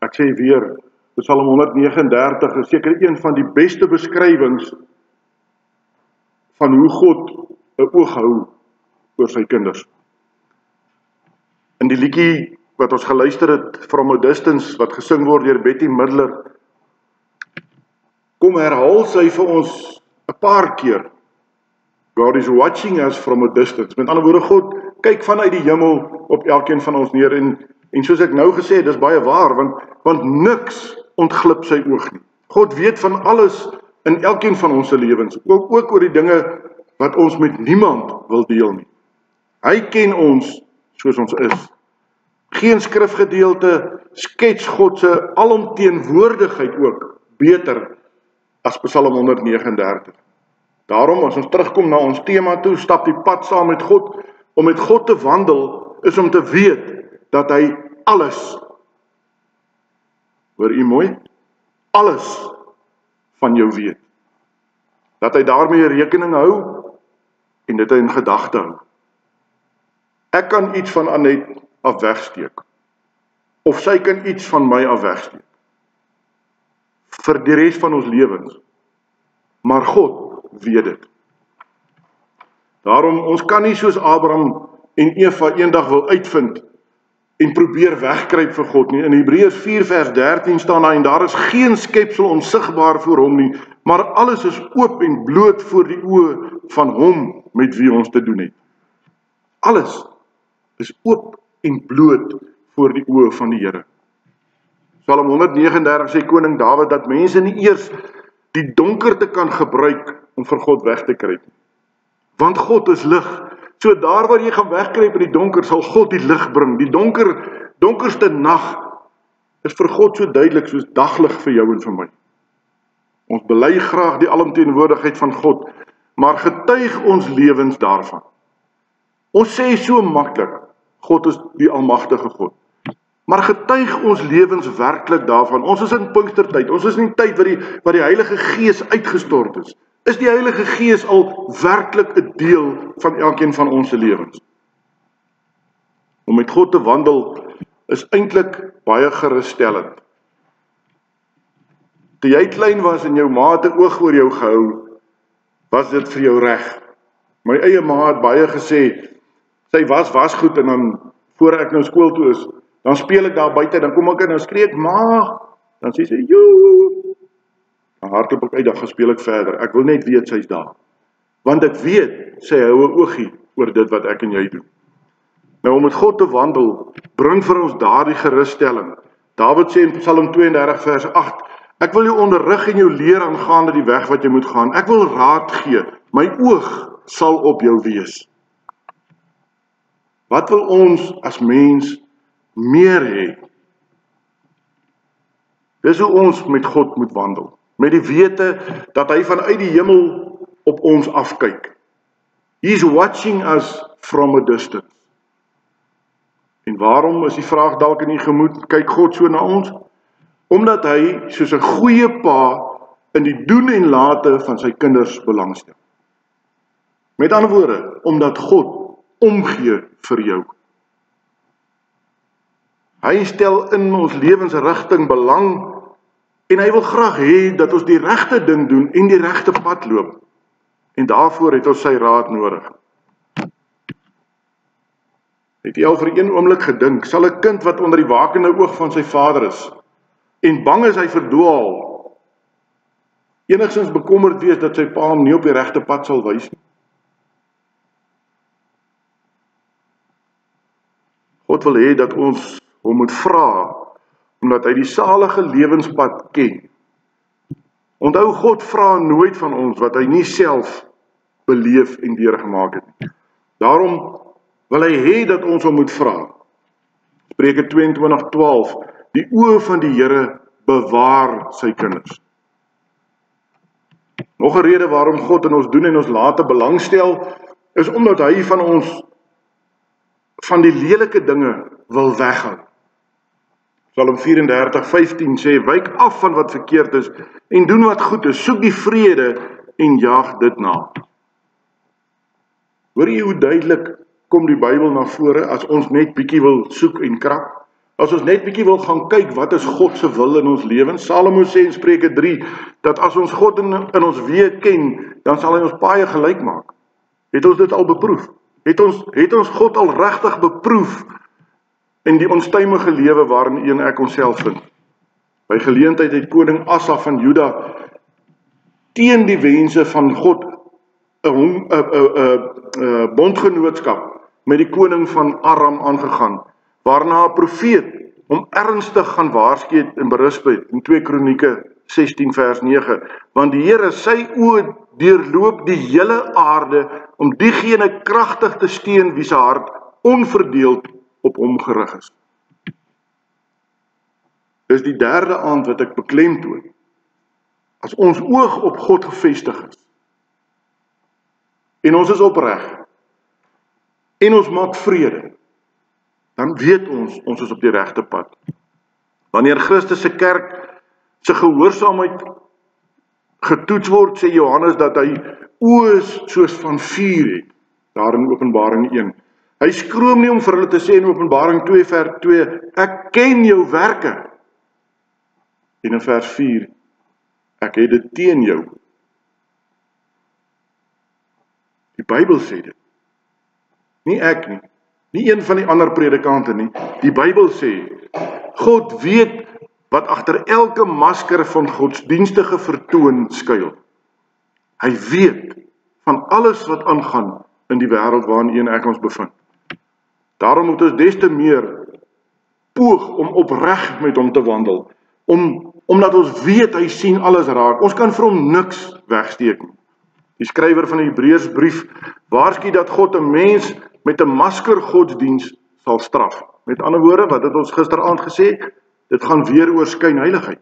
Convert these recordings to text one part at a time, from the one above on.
Ek sê weer, Psalm 139 is seker een van die beste beskrywings van hoe God 'n oog hou oor sy kinders. In die liedjie wat ons geluister het, From a Distance, wat gesing word deur Betty Midler, kom herhaal sy vir ons 'n paar keer, God is watching us from a distance. Met ander woorde, God kyk vanuit die hemel op elkeen van ons neer, en soos ek nou gesê het, dis baie waar, want niks ontglip sy oog nie. God weet van alles in elkeen van ons se lewens, ook oor die dinge wat ons met niemand wil deel nie. Hy ken ons soos ons is. Geen skrifgedeelte skets God se alomteenwoordigheid ook beter as Psalm 139. Daarom, as ons terugkom na ons tema toe, stap die pad saam met God. Om met God te wandel, is om te weet dat hy alles, hoor u mooi, alles van jou weet. Dat hy daarmee rekening hou, en dit in gedagte hou. Ek kan iets van Annette af wegsteek, of sy kan iets van my af wegsteek, vir die res van ons lewens, maar God weet dit. Daarom, ons kan nie soos Abraham en Eva eendag wil uitvind en probeer wegkruip vir God nie. In Hebreërs 4 vers 13 staan daar, en daar is geen skepsel onsigbaar voor hom nie, maar alles is oop en bloot voor die oë van hom met wie ons te doen het. Alles is oop en bloot voor die oë van die Here. Psalm 139 sê koning Dawid dat mense nie eers die donkerte kan gebruik om vir God weg te kruip nie. Want God is lig. So daar waar jy gaan wegkruip in die donker, sal God die lig bring. Die donkerste nag is vir God so duidelik soos daglig vir jou en vir my. Ons bely graag die alomteenwoordigheid van God, maar getuig ons lewens daarvan. Ons sê so maklik, God is die almagtige God. Maar getuig ons lewens werklik daarvan. Ons is in Pinkstertyd. Ons is in die tyd waar die Heilige Gees uitgestort is. Is die Heilige Gees al werklik 'n deel van elkeen van ons se lewens? Om met God te wandel is eintlik baie gerusstellend. Toe jy klein was en jou ma het 'n oog oor jou gehou, was dit vir jou reg. My eie ma het baie gesê, sy was goed, en dan, voor ek nou skool toe is, dan speel ek daar buite, dan kom ek en dan skree ek, ma, dan sê sy, joe, dan hardloop ek uit, dan speel ek verder, ek wil net weet sy's daar, want ek weet, sy hou 'n oogie oor dit wat ek en jy doen. Nou, om met God te wandel, bring vir ons daardie gerusstelling. Dawid sê in Psalm 32 vers 8, ek wil jou onderrig en jou leer aangaande die weg wat jy moet gaan, ek wil raad gee, my oog sal op jou wees. Wat wil ons as mens meer hê? Dis hoe ons met God moet wandel, met die wete dat hy vanuit die hemel op ons afkyk. He's watching us from a distance. En waarom is die vraag dalk in die gemoed, kyk God so na ons? Omdat hy soos 'n goeie pa in die doen en late van sy kinders belangstel. Met ander woorde, omdat God omgee vir jou. Hy stel in ons lewensrigting belang, en hy wil graag hê dat ons die regte ding doen en die regte pad loop. En daarvoor het ons sy raad nodig. Het jy al vir een oomblik gedink, sal 'n kind wat onder die wakende oog van sy vader is, en bang is hy verdwaal, enigstens bekommerd wees dat sy pa hom nie op die regte pad sal wys nie? God wil hê dat ons hom moet vra, omdat hy die salige lewenspad ken. Onthou, God vra nooit van ons wat hy nie self beleef en deurgemaak het nie. Daarom wil hy hê dat ons hom moet vra. Spreuke 22:12, die oë van die Here bewaar sy kinders. Nog 'n rede waarom God in ons doen en ons late belangstel, is omdat hy van ons van die lelike dinge wil weghou. Psalm 34:15 sê, wyk af van wat verkeerd is en doen wat goed is, soek die vrede en jaag dit na. Hoor jy hoe duidelik kom die Bybel na vore as ons net bietjie wil soek en krap? As ons net bietjie wil gaan kyk, wat is God se wil in ons lewens? Salomo sê in Spreuke 3, dat as ons God in ons weë ken, dan sal hy ons paaie gelyk maak. Het ons dit al beproef? Het ons God al regtig beproef in die onstuimige lewe waarin u en ek onsself vind? By geleentheid het koning Asa van Juda teen die wense van God 'n bondgenootskap met die koning van Aram aangegaan, waarna 'n profeet hom ernstig gaan waarsku het en berisp het in 2 Kronieke 16 vers 9, want die Here sy oë deurloop die hele aarde om diegene kragtig te steun wie se hart onverdeeld op hom gerig is. Dis die derde aand wat ek beklemtoon. As ons oog op God gefestig is, en ons is opreg, en ons maak vrede, dan weet ons is op die regte pad. Wanneer Christus se kerk se gehoorsaamheid getoets word, sê Johannes dat hy oë soos van vuur het, daar in Openbaring 1. Hy skroom nie om vir hulle te sê in Openbaring 2 vers 2, ek ken jou werke. En in vers 4, ek het dit teen jou. Die Bybel sê dit. Nie ek nie. Nie een van die ander predikante nie. Die Bybel sê, God weet wat agter elke masker van godsdienstige vertoon skuil. Hy weet van alles wat aangaan in die wêreld waarin u en ek ons bevind. Daarom moet ons des te meer poog om opreg met hom te wandel, omdat ons weet hy sien alles raak. Ons kan vir hom niks wegsteek nie. Die skrywer van die Hebreërsbrief waarsku dat God 'n mens met 'n masker godsdiens sal straf. Met ander woorde, wat het ons gisteraand gesê? Dit gaan weer oor skynheiligheid.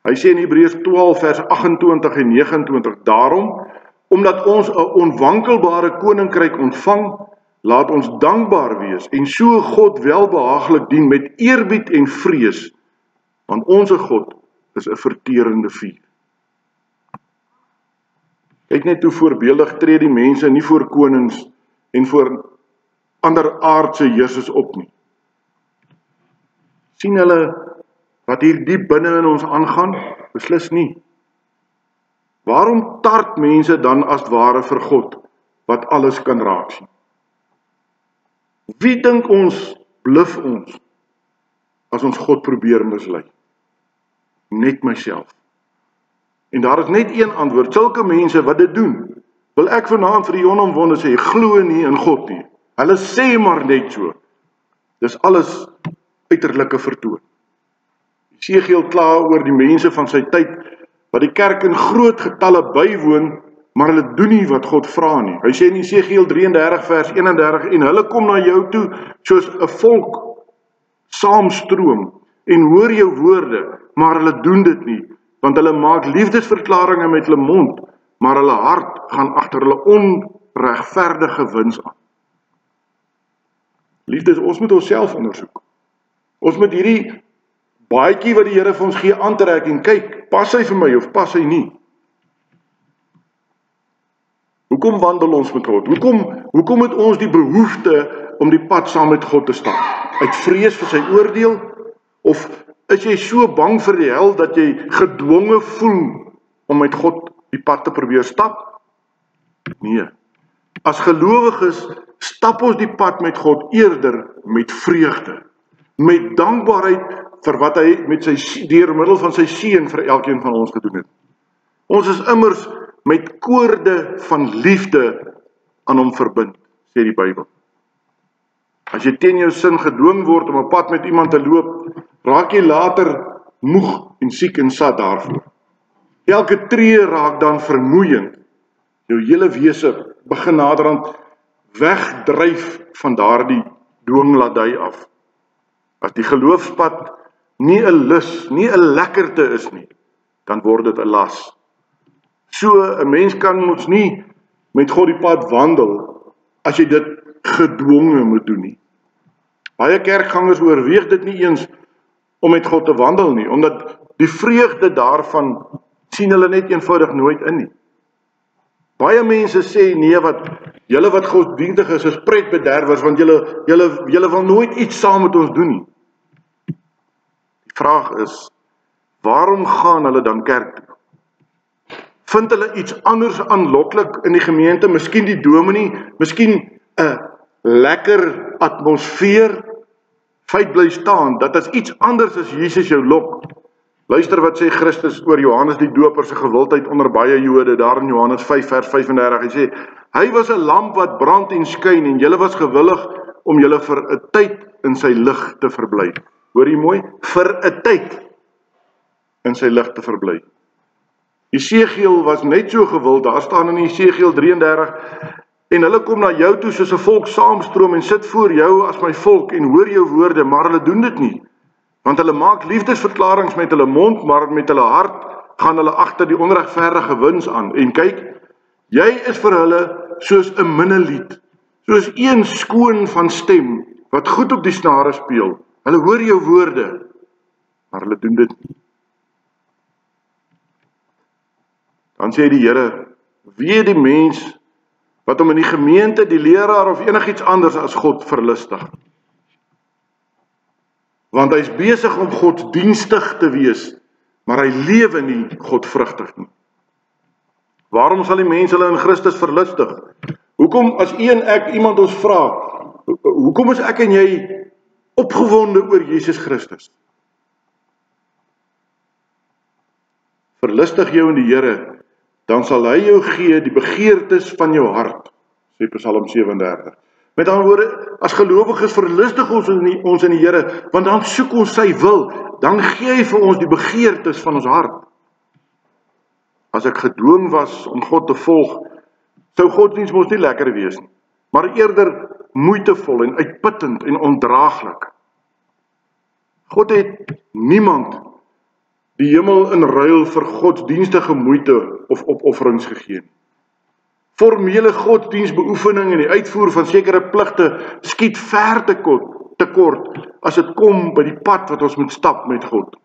Hy sê in Hebreërs 12 vers 28 en 29, daarom, omdat ons 'n onwankelbare koninkryk ontvang, laat ons dankbaar wees en so God welbehaaglik dien met eerbied en vrees, want onze God is 'n verterende vuur. Kyk net hoe voorbeeldig tree die mense nie voor konings en voor ander aardse heersers op nie. Sien hulle wat hier diep binne in ons aangaan? Beslis nie. Waarom tart mense dan as ware vir God, wat alles kan raak sien? Wie dink ons bluf ons, as ons God probeer mislei? Net myself. En daar is net een antwoord, sulke mense wat dit doen, wil ek vanaand vir die onomwonde sê, glo nie in God nie. Hulle sê maar net so. Dis alles uiterlike vertoon. Esegiel kla oor die mense van sy tyd, wat die kerk in groot getalle bywoon, maar hulle doen nie wat God vra nie. Hy sê in Esegiel 33 vers 31, en hulle kom na jou toe, soos 'n volk saamstroom, en hoor jou woorde, maar hulle doen dit nie, want hulle maak liefdesverklaringe met hulle mond, maar hulle hart gaan agter hulle onregverdige wins aan. Liefdes, ons moet onsself ondersoek. Ons moet hierdie baadjie wat die Here vir ons gee aantrek en kyk, pas hy vir my of pas hy nie? Hoekom wandel ons met God? Hoekom het ons die behoefte om die pad saam met God te stap? Uit vrees vir sy oordeel? Of is jy so bang vir die hel dat jy gedwonge voel om met God die pad te probeer stap? Nee. As gelowiges stap ons die pad met God eerder met vreugde, met dankbaarheid vir wat hy met deur middel van sy seun vir elkeen van ons gedoen het. Ons is immers met koorde van liefde aan hom verbind, sê die Bybel. As jy teen jou sin gedwing word om 'n pad met iemand te loop, raak jy later moeg en siek en sat daarvoor. Elke tree raak dan vermoeiend. Jou hele wese begin naderhand wegdryf van daardie dwingladdy af. As die geloofspad nie 'n lus, nie 'n lekkerte is nie, dan word dit 'n las. So, 'n mens kan ons nie met God die pad wandel, as jy dit gedwonge moet doen nie. Baie kerkgangers oorweeg dit nie eens om met God te wandel nie, omdat die vreugde daarvan sien hulle net eenvoudig nooit in nie. Baie mense sê, nee, julle wat godsdienstig is pretbederwers, want julle wil nooit iets saam met ons doen nie. Die vraag is, waarom gaan hulle dan kerk toe? Vind hulle iets anders aanloklik in die gemeente, miskien die dominee, miskien 'n lekker atmosfeer? Feit bly staan, dat is iets anders as Jesus jou lok. Luister wat sê Christus oor Johannes die Doper se gewildheid onder baie Jode, daar in Johannes 5 vers 35, hy sê, hy was 'n lamp wat brand en skyn, en julle was gewillig om julle vir 'n tyd in sy lig te verbly. Hoor jy mooi? Vir 'n tyd in sy lig te verbly. Jesegiel was net so gewild, daar staan in Jesegiel 33, en hulle kom na jou toe soos 'n volk saamstroom en sit voor jou as my volk en hoor jou woorde, maar hulle doen dit nie. Want hulle maak liefdesverklaringe met hulle mond, maar met hulle hart gaan hulle agter die onregverdige wins aan. En kyk, jy is vir hulle soos 'n minnelied, soos een skoon van stem, wat goed op die snare speel. Hulle hoor jou woorde, maar hulle doen dit nie. Dan sê die Here, wie die mens wat hom in die gemeente, die leraar of enigiets anders as God verlustig. Want hy is besig om godsdienstig te wees, maar hy lewe nie godvrugtig nie. Waarom sal die mens hulle in Christus verlustig? Hoekom as u en ek iemand ons vra, hoekom is ek en jy opgewonde oor Jesus Christus? Verlustig jou in die Here, dan sal hy jou gee die begeertes van jou hart, sê Psalm 37. Met ander woorde, as gelowiges verlustig ons in die Here, want dan soek ons sy wil, dan gee hy vir ons die begeertes van ons hart. As ek gedwing was om God te volg, sou godsdienst mos nie lekker wees nie, maar eerder moeitevol en uitputtend en ondraaglik. God het niemand die hemel in ruil vir godsdienstige moeite of opofferings gegee. Formele godsdienstbeoefening en die uitvoer van sekere pligte skiet ver te kort as dit kom by die pad wat ons moet stap met God.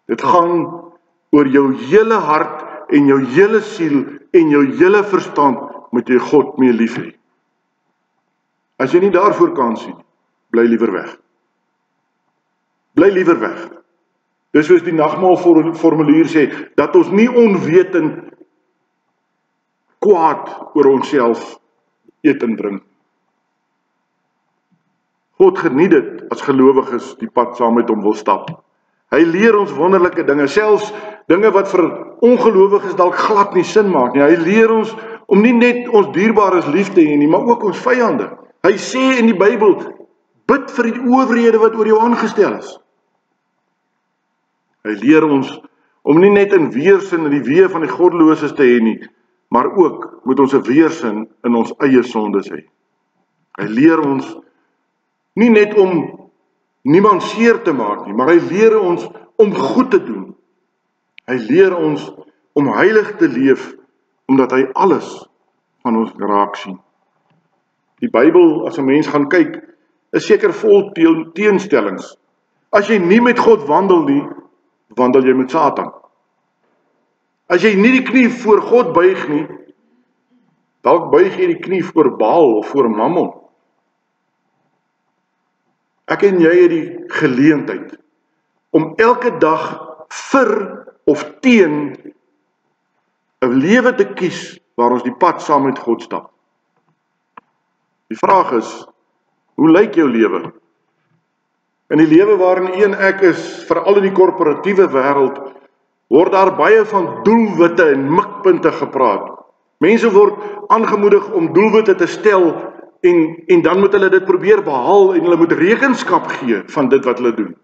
Dit gaan oor jou hele hart en jou hele siel en jou hele verstand moet jy God mee lief hê. As jy nie daarvoor kan sien, bly liewer weg. Bly liewer weg. Dis soos die nagmaalformulier sê, dat ons nie onwetend kwaad oor onsself eet en drink. God geniet dit as gelowiges die pad saam met hom wil stap. Hy leer ons wonderlike dinge, selfs dinge wat vir ongelowiges dalk glad nie sin maak nie. Hy leer ons om nie net ons dierbares lief te hê nie, maar ook ons vyande. Hy sê in die Bybel, bid vir die owerhede wat oor jou aangestel is. Hy leer ons om nie net in weersin in die weë van die goddeloses te hê nie, maar ook moet ons 'n weersin in ons eie sondes hê. Hy leer ons nie net om niemand seer te maak nie, maar hy leer ons om goed te doen. Hy leer ons om heilig te leef, omdat hy alles van ons raak sien. Die Bybel, as 'n mens gaan kyk, is seker vol teenstellings. As jy nie met God wandel nie, wandel jy met Satan. As jy nie die knie voor God buig nie, dalk buig jy die knie voor Baal of voor Mammon. Ek en jy het die geleentheid om elke dag vir of teen 'n lewe te kies waar ons die pad saam met God stap. Die vraag is, hoe lyk jou lewe? In die lewe waarin u en ek is, veral in die korporatiewe wêreld, word daar baie van doelwitte en mikpunte gepraat. Mense word aangemoedig om doelwitte te stel en dan moet hulle dit probeer behaal en hulle moet rekenskap gee van dit wat hulle doen.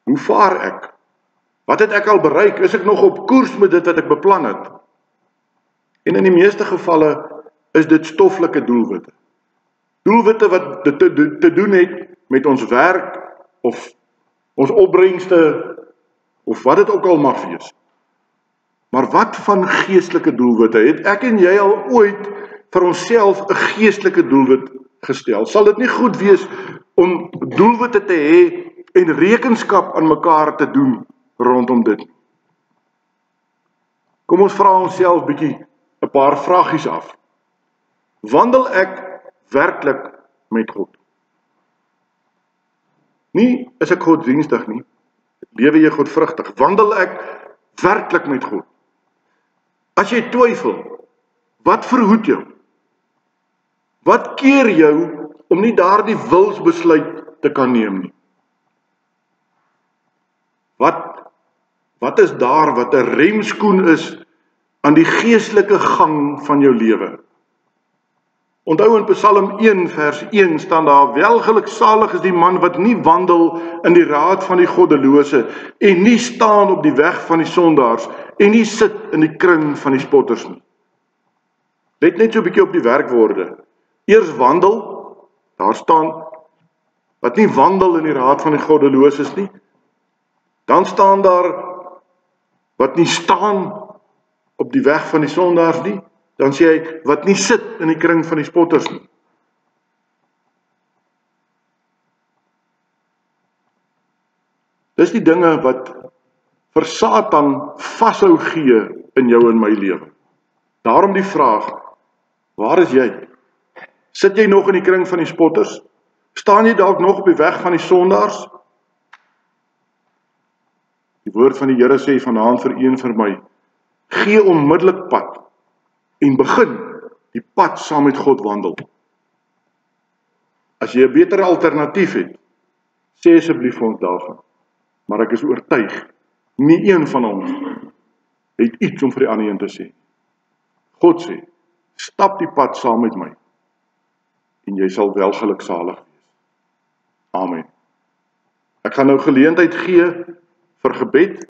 Hoe vaar ek? Wat het ek al bereik? Is ek nog op koers met dit wat ek beplan het? En in die meeste gevalle is dit stoffelike doelwitte. Doelwitte wat te doen het met ons werk of ons opbrengste of wat dit ook al mag wees. Maar wat van geestelike doelwitte? Het ek en jy al ooit vir onsself 'n geestelike doelwit gestel? Sal dit nie goed wees om doelwitte te hê en rekenskap aan mekaar te doen rondom dit? Kom ons vra onsself bietjie 'n paar vragies af. Wandel ek werklik met God? Nie is ek godsdienstig nie, lewe jy godvrugtig, wandel ek werklik met God. As jy twyfel, wat verhoed jou? Wat keer jou om nie daardie wilsbesluit te kan neem nie? Wat is daar wat 'n remskoen is aan die geestelike gang van jou lewe? Onthou in Psalm 1 vers 1 staan daar, welgeluksalig is die man wat nie wandel in die raad van die goddelose en nie staan op die weg van die sondaars en nie sit in die kring van die spotters nie. Let net so 'n bietjie op die werkwoorde. Eers wandel, daar staan wat nie wandel in die raad van die goddeloses nie. Dan staan daar wat nie staan op die weg van die sondaars nie. Dan sê hy, wat nie sit in die kring van die spotters nie. Dis die dinge wat vir Satan vashou gee in jou en my lewe. Daarom die vraag, waar is jy? Sit jy nog in die kring van die spotters? Staan jy dalk nog op die weg van die sondaars? Die woord van die Here sê vanaand vir u en vir my, gee onmiddellik pad en begin die pad saam met God wandel. As jy 'n beter alternatief het, sê asseblief vir ons daarvan. Maar ek is oortuig, nie een van ons het iets om vir die ander een te sê. God sê, stap die pad saam met my en jy sal wel geluksalig wees. Amen. Ek gaan nou geleentheid gee vir gebed.